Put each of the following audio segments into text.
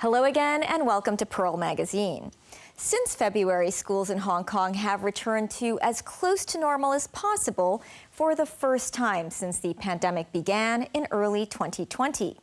Hello again and welcome to Pearl Magazine. Since February, schools in Hong Kong have returned to as close to normal as possible for the first time since the pandemic began in early 2020.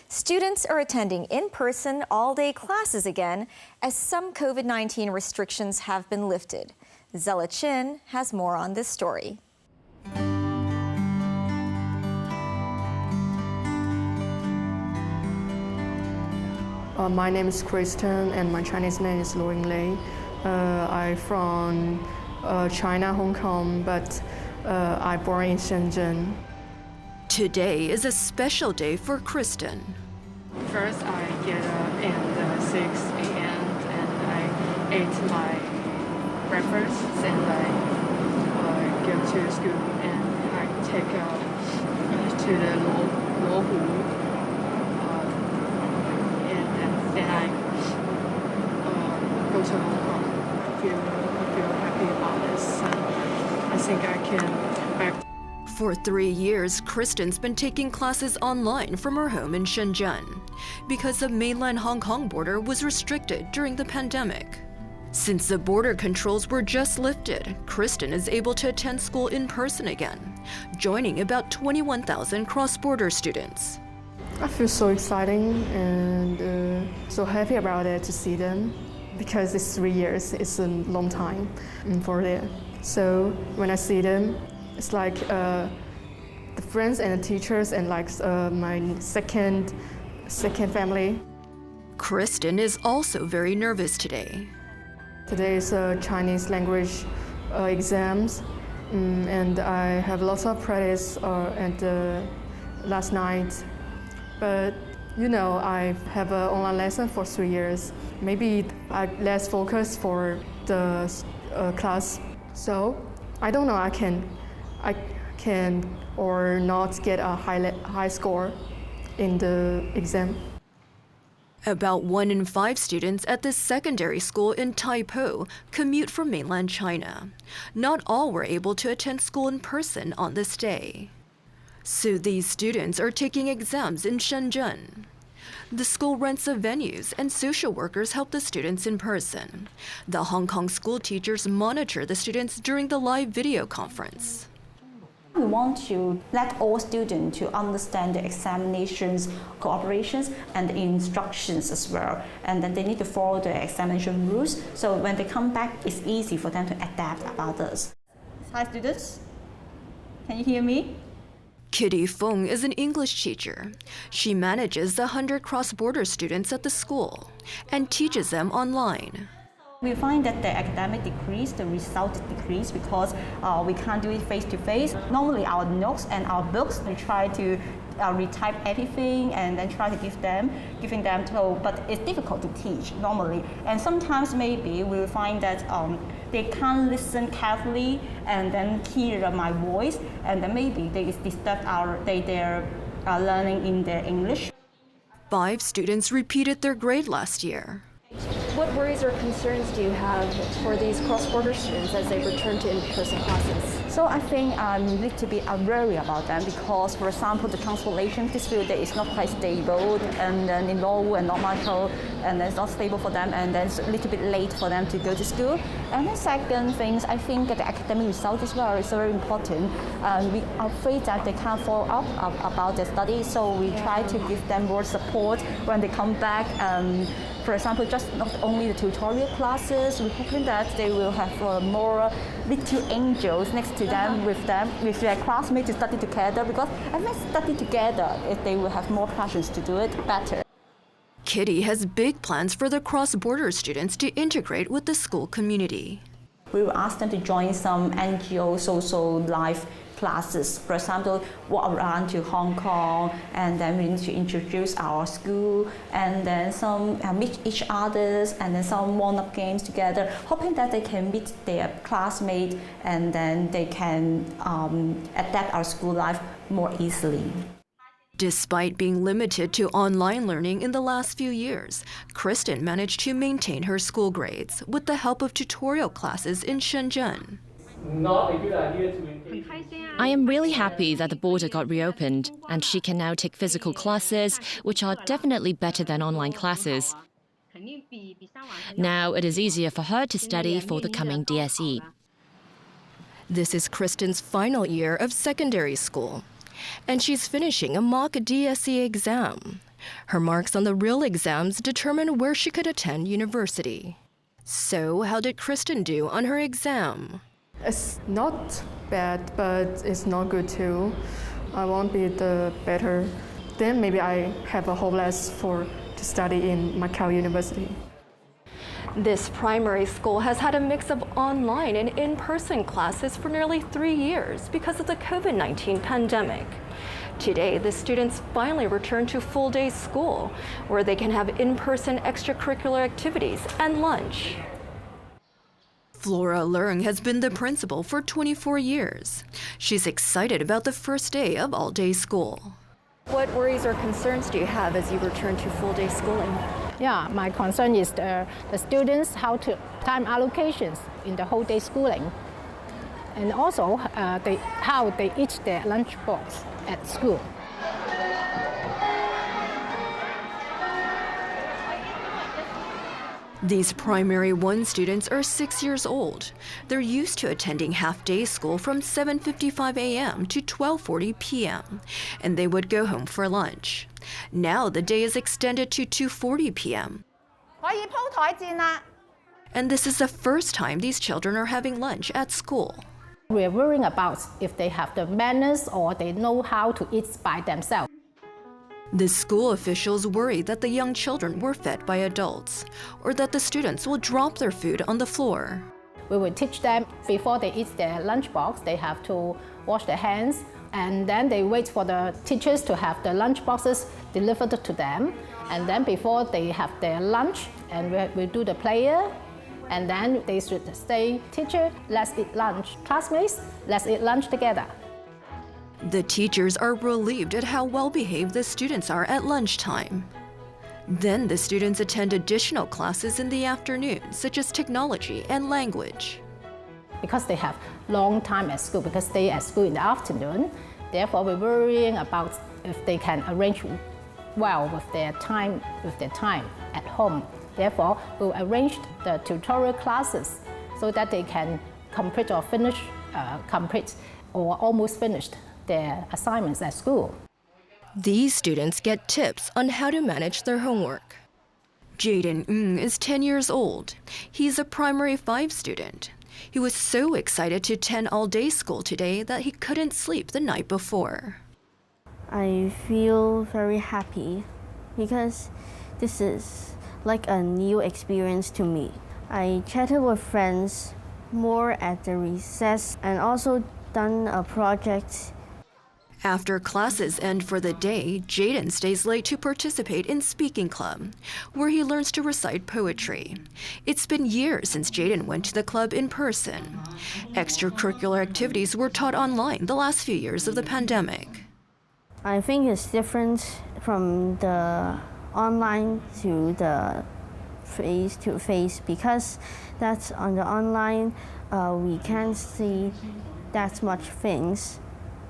Students are attending in-person all-day classes again as some COVID-19 restrictions have been lifted. Zela has more on this story. My name is Kristen and my Chinese name is Luing Lei. I'm from China, Hong Kong, but I'm born in Shenzhen. Today is a special day for Kristen. First, I get up at 6 a.m. and I eat my breakfast and I go to school and I take to the Luohu. And I go to Hong Kong. I feel happy about this. I think I can back. For 3 years, Kristen's been taking classes online from her home in Shenzhen because the mainland Hong Kong border was restricted during the pandemic. Since the border controls were just lifted, Kristen is able to attend school in person again, joining about 21,000 cross-border students. I feel so exciting and so happy about it to see them because it's 3 years. It's a long time for them. So when I see them, it's like the friends and the teachers and like my second family. Kristen is also very nervous today. Today is Chinese language exams and I have lots of practice and last night. But you know, I have an online lesson for 3 years. Maybe I less focus for the class. So I don't know. I can or not get a high score in the exam. About 1 in 5 students at this secondary school in Taipo commute from mainland China. Not all were able to attend school in person on this day. So these students are taking exams in Shenzhen. The school rents the venues and social workers help the students in person. The Hong Kong school teachers monitor the students during the live video conference. We want to let all students to understand the examinations, cooperations, and the instructions as well. And then they need to follow the examination rules. So when they come back, it's easy for them to adapt about this. Hi students, can you hear me? Kitty Feng is an English teacher. She manages the 100 cross-border students at the school and teaches them online. We find that the academic decrease, the result decrease because we can't do it face-to-face. Normally our notes and our books, we try to retype everything and then try to giving them to, but it's difficult to teach normally. And sometimes maybe we'll find that they can't listen carefully and then hear my voice, and then maybe they disturb their learning in their English. 5 students repeated their grade last year. What worries or concerns do you have for these cross-border students as they return to in-person classes? So I think I'm a little bit worried about them because, for example, the transportation this field is not quite stable, and then in low and not much, and it's not stable for them, and then it's a little bit late for them to go to school. And the second thing, I think that the academic result as well is very important. We are afraid that they can't follow up about their studies, so we try to give them more support when they come back. For example, just not only the tutorial classes, we're hoping that they will have more little angels next to them, with their classmates to study together, because if they study together, they will have more passions to do it better. Kitty has big plans for the cross-border students to integrate with the school community. We will ask them to join some NGO social life classes. For example, walk around to Hong Kong, and then we need to introduce our school, and then some meet each others, and then some warm-up games together, hoping that they can meet their classmates, and then they can adapt our school life more easily. Despite being limited to online learning in the last few years, Kristen managed to maintain her school grades with the help of tutorial classes in Shenzhen. not a good idea to engage. I am really happy that the border got reopened and she can now take physical classes, which are definitely better than online classes. Now it is easier for her to study for the coming DSE. This is Kristen's final year of secondary school, and she's finishing a mock DSE exam. Her marks on the real exams determine where she could attend university. So, how did Kristen do on her exam? It's not bad, but it's not good too. I won't be the better. Then maybe I have a whole less to study in Macau University. This primary school has had a mix of online and in-person classes for nearly 3 years because of the COVID-19 pandemic. Today, the students finally return to full-day school, where they can have in-person extracurricular activities and lunch. Flora Leung has been the principal for 24 years. She's excited about the first day of all-day school. What worries or concerns do you have as you return to full-day schooling? Yeah, my concern is the students, time allocations in the whole day schooling. And also how they eat their lunch box at school. These primary 1 students are 6 years old. They're used to attending half-day school from 7:55 a.m. to 12:40 p.m., and they would go home for lunch. Now the day is extended to 2:40 p.m. And this is the first time these children are having lunch at school. We're worrying about if they have the manners or they know how to eat by themselves. The school officials worry that the young children were fed by adults, or that the students will drop their food on the floor. We will teach them before they eat their lunch box, they have to wash their hands, and then they wait for the teachers to have the lunch boxes delivered to them. And then before they have their lunch, and we do the prayer, and then they should say, "Teacher, let's eat lunch. Classmates, let's eat lunch together." The teachers are relieved at how well-behaved the students are at lunchtime. Then the students attend additional classes in the afternoon, such as technology and language. Because they have long time at school, because they at school in the afternoon, therefore we're worrying about if they can arrange well with their time at home. Therefore, we'll arrange the tutorial classes so that they can complete or almost finished their assignments at school. These students get tips on how to manage their homework. Jaden is 10 years old. He's a primary 5 student. He was so excited to attend all-day school today that he couldn't sleep the night before. I feel very happy because this is like a new experience to me. I chatted with friends more at the recess and also done a project. After classes end for the day, Jaden stays late to participate in speaking club, where he learns to recite poetry. It's been years since Jaden went to the club in person. Extracurricular activities were taught online the last few years of the pandemic. I think it's different from the online to the face-to-face because that's on the online we can't see that much things.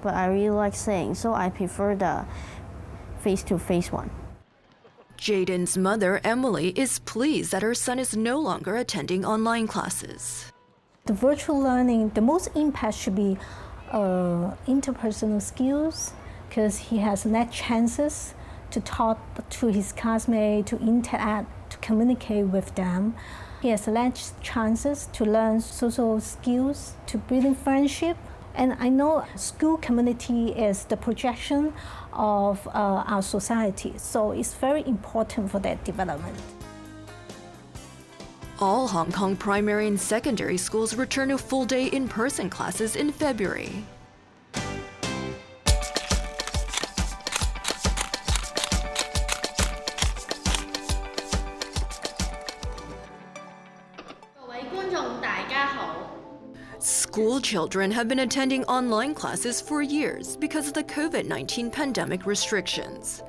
But I really like saying, so I prefer the face-to-face one. Jaden's mother, Emily, is pleased that her son is no longer attending online classes. The virtual learning, the most impact should be interpersonal skills, because he has less chances to talk to his classmates, to interact, to communicate with them. He has less chances to learn social skills, to building friendship. And I know school community is the projection of our society, so it's very important for their development. All Hong Kong primary and secondary schools return to full-day in-person classes in February. School children have been attending online classes for years because of the COVID-19 pandemic restrictions.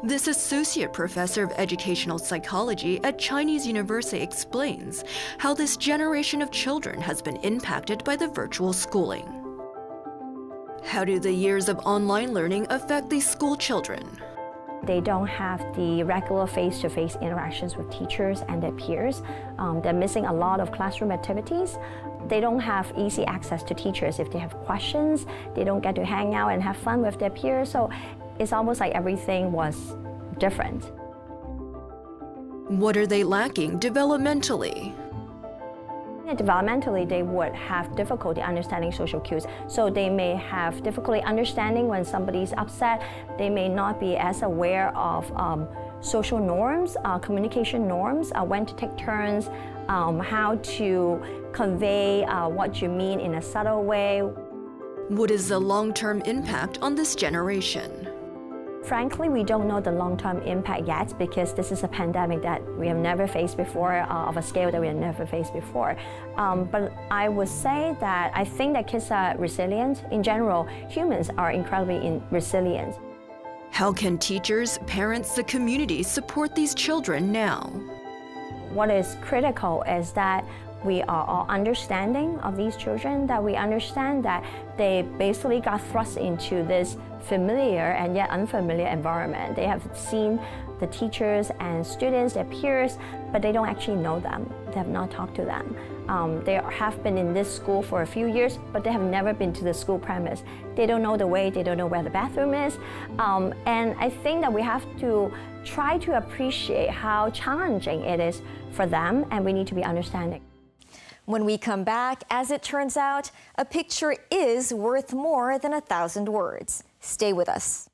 This associate professor of educational psychology at Chinese University explains how this generation of children has been impacted by the virtual schooling. How do the years of online learning affect these school children? They don't have the regular face-to-face interactions with teachers and their peers. They're missing a lot of classroom activities. They don't have easy access to teachers if they have questions. They don't get to hang out and have fun with their peers. So it's almost like everything was different. What are they lacking developmentally? Developmentally, they would have difficulty understanding social cues. So they may have difficulty understanding when somebody's upset. They may not be as aware of social norms, communication norms, when to take turns, how to convey what you mean in a subtle way. What is the long-term impact on this generation? Frankly, we don't know the long-term impact yet because this is a pandemic that we have never faced before, of a scale that we have never faced before. But I would say that I think that kids are resilient. In general, humans are incredibly resilient. How can teachers, parents, the community support these children now? What is critical is that we are all understanding of these children, that we understand that they basically got thrust into this familiar and yet unfamiliar environment. They have seen the teachers and students, their peers, but they don't actually know them. They have not talked to them. They have been in this school for a few years, but they have never been to the school premise. They don't know the way, they don't know where the bathroom is. And I think that we have to try to appreciate how challenging it is for them, and we need to be understanding. When we come back, as it turns out, a picture is worth more than 1,000 words. Stay with us.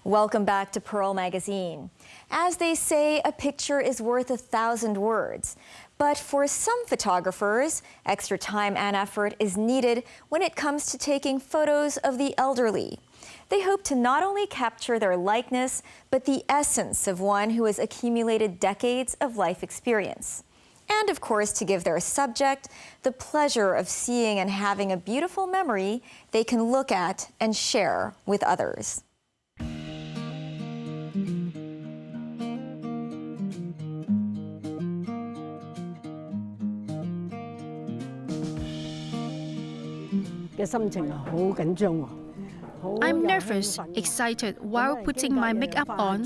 Welcome back to Pearl Magazine. As they say, a picture is worth 1,000 words. But for some photographers, extra time and effort is needed when it comes to taking photos of the elderly. They hope to not only capture their likeness, but the essence of one who has accumulated decades of life experience. And of course, to give their subject the pleasure of seeing and having a beautiful memory they can look at and share with others. I'm nervous, excited while putting my makeup on.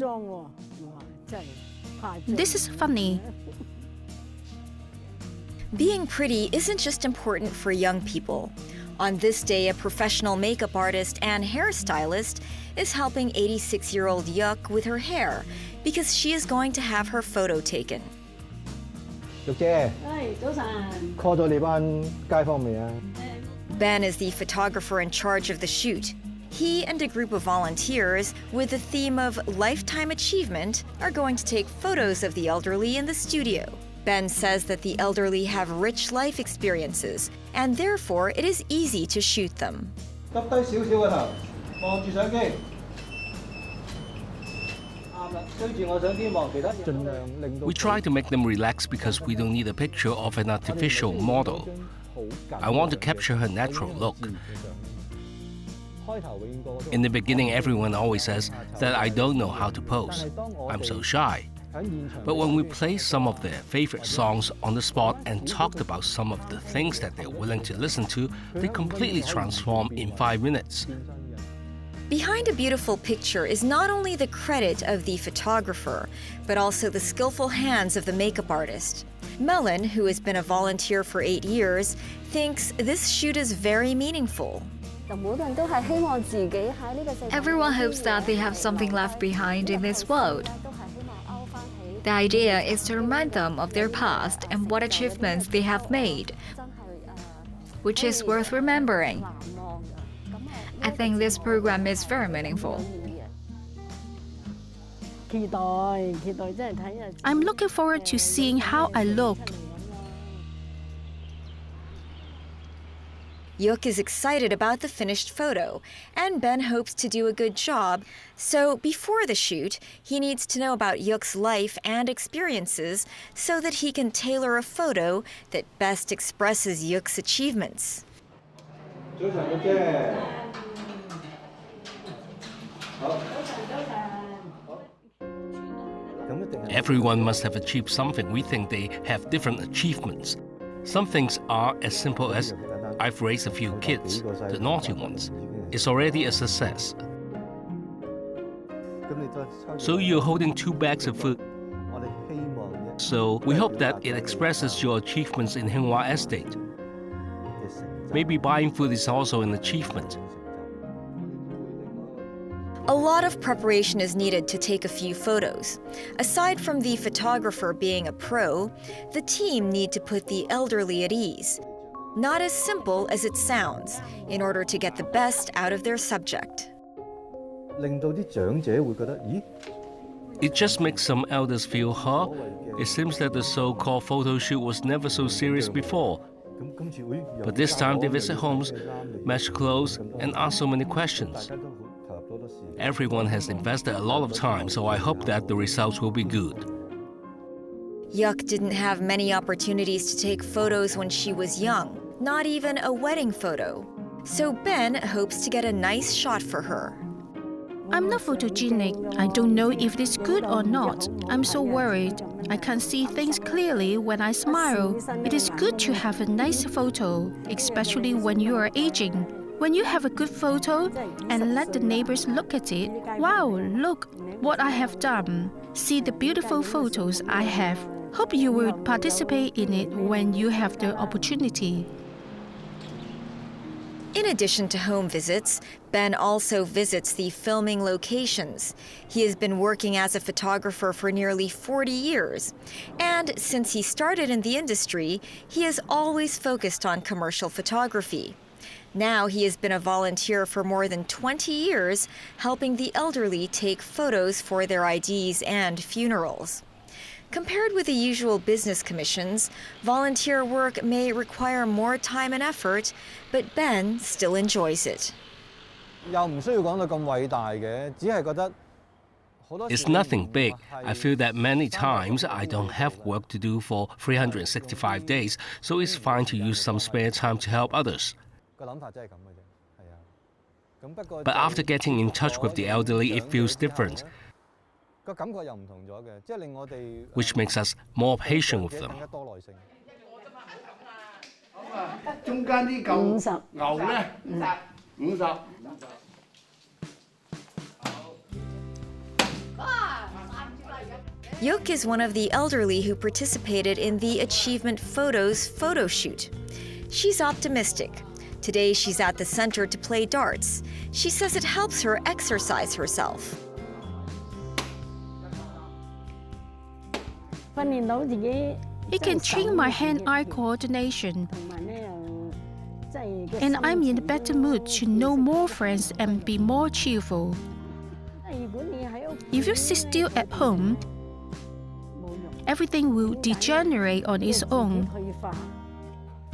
This is funny. Being pretty isn't just important for young people. On this day, a professional makeup artist and hairstylist is helping 86-year-old Yuk with her hair because she is going to have her photo taken. Ben is the photographer in charge of the shoot. He and a group of volunteers with the theme of lifetime achievement are going to take photos of the elderly in the studio. Ben says that the elderly have rich life experiences, and therefore it is easy to shoot them. We try to make them relax because we don't need a picture of an artificial model. I want to capture her natural look. In the beginning, everyone always says that I don't know how to pose. I'm so shy. But when we play some of their favorite songs on the spot and talked about some of the things that they're willing to listen to, they completely transform in 5 minutes. Behind a beautiful picture is not only the credit of the photographer, but also the skillful hands of the makeup artist. Melon, who has been a volunteer for 8 years, thinks this shoot is very meaningful. Everyone hopes that they have something left behind in this world. The idea is to remind them of their past and what achievements they have made, which is worth remembering. I think this program is very meaningful. I'm looking forward to seeing how I look. Yuk is excited about the finished photo, and Ben hopes to do a good job. So before the shoot, he needs to know about Yuk's life and experiences so that he can tailor a photo that best expresses Yuk's achievements. Everyone must have achieved something. We think they have different achievements. Some things are as simple as, I've raised a few kids, the naughty ones. It's already a success. So you're holding 2 bags of food. So we hope that it expresses your achievements in Hinghua Estate. Maybe buying food is also an achievement. A lot of preparation is needed to take a few photos. Aside from the photographer being a pro, the team need to put the elderly at ease. Not as simple as it sounds, in order to get the best out of their subject. It just makes some elders feel, it seems that the so-called photo shoot was never so serious before. But this time they visit homes, match clothes, and ask so many questions. Everyone has invested a lot of time, so I hope that the results will be good. Yuk didn't have many opportunities to take photos when she was young, not even a wedding photo. So Ben hopes to get a nice shot for her. I'm not photogenic. I don't know if it is good or not. I'm so worried. I can't see things clearly when I smile. It is good to have a nice photo, especially when you are aging. When you have a good photo and let the neighbors look at it, wow, look what I have done. See the beautiful photos I have. Hope you will participate in it when you have the opportunity. In addition to home visits, Ben also visits the filming locations. He has been working as a photographer for nearly 40 years. And since he started in the industry, he has always focused on commercial photography. Now he has been a volunteer for more than 20 years, helping the elderly take photos for their IDs and funerals. Compared with the usual business commissions, volunteer work may require more time and effort, but Ben still enjoys it. It's nothing big. I feel that many times I don't have work to do for 365 days, so it's fine to use some spare time to help others. But after getting in touch with the elderly, it feels different, which makes us more patient with them. Yuk is one of the elderly who participated in the Achievement Photos photo shoot. She's optimistic. Today she's at the center to play darts. She says it helps her exercise herself. It can train my hand-eye coordination. And I'm in a better mood to know more friends and be more cheerful. If you sit still at home, everything will degenerate on its own.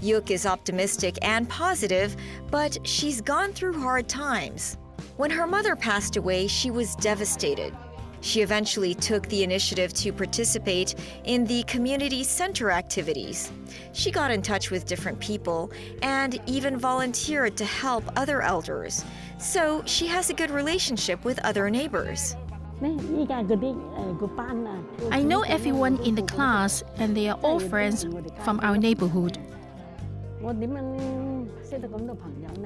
Yuk is optimistic and positive, but she's gone through hard times. When her mother passed away, she was devastated. She eventually took the initiative to participate in the community center activities. She got in touch with different people and even volunteered to help other elders. So she has a good relationship with other neighbors. I know everyone in the class, and they are all friends from our neighborhood.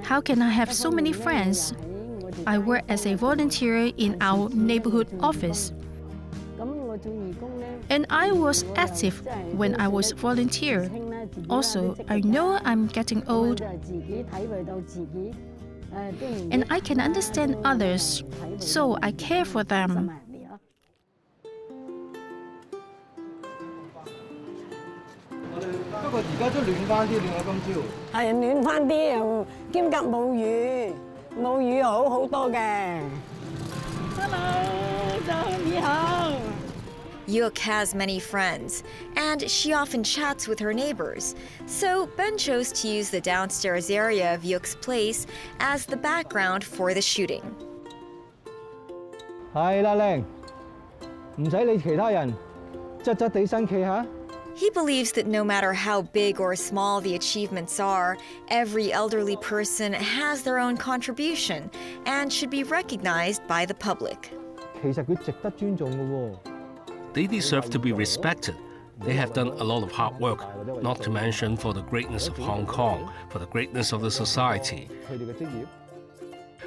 How can I have so many friends? I work as a volunteer in our neighborhood office. And I was active when I was volunteer. Also, I know I'm getting old. And I can understand others, so I care for them. Yuk has many friends, and she often chats with her neighbors. So Ben chose to use the downstairs area of Yuk's place as the background for the shooting. 係啦，靚，唔使理其他人，側側地身企下。 He believes that no matter how big or small the achievements are, every elderly person has their own contribution and should be recognized by the public. 其實佢值得尊重嘅喎。 They deserve to be respected. They have done a lot of hard work, not to mention for the greatness of Hong Kong, for the greatness of the society,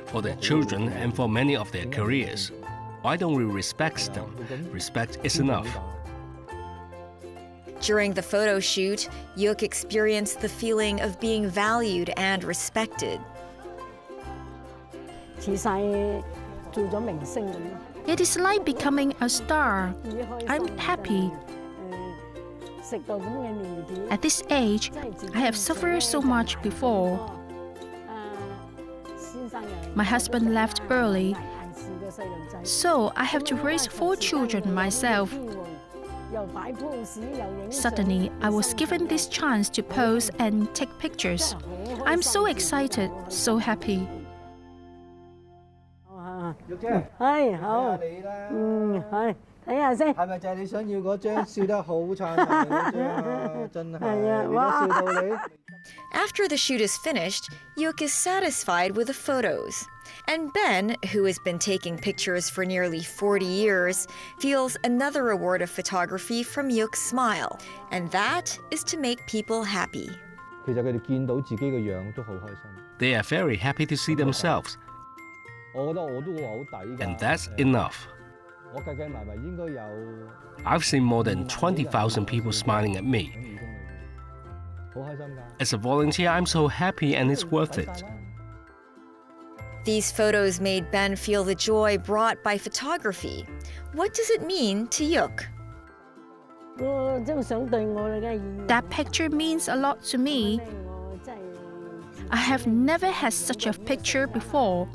for their children and for many of their careers. Why don't we respect them? Respect is enough. During the photo shoot, Yuk experienced the feeling of being valued and respected. It is like becoming a star. I'm happy. At this age, I have suffered so much before. My husband left early, so I have to raise 4 children myself. Suddenly, I was given this chance to pose and take pictures. I'm so excited, so happy. 玉姐，係好，睇下先，係咪就係你想要嗰張笑得好燦爛嗰張啊？真係，你都笑到你。 After the shoot is finished, Yuk is satisfied with the photos. And Ben, who has been taking pictures for nearly 40 years, feels another reward of photography from Yuk's smile, and that is to make people happy. 其實佢哋見到自己嘅樣都好開心。 They are very happy to see themselves. 我覺得我都好抵㗎。 And that's enough. 我計計埋埋應該有。 I've seen more than 20,000 people smiling at me. 好開心㗎。 As a volunteer, I'm so happy and it's worth it. These photos made Ben feel the joy brought by photography. What does it mean to Yuk? That picture means a lot to me. I have never had such a picture before.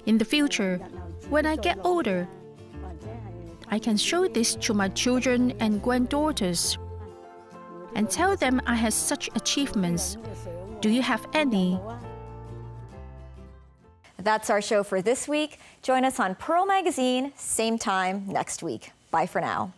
In the future, when I get older, I can show this to my children and granddaughters and tell them I had such achievements. Do you have any? That's our show for this week. Join us on Pearl Magazine, same time next week. Bye for now.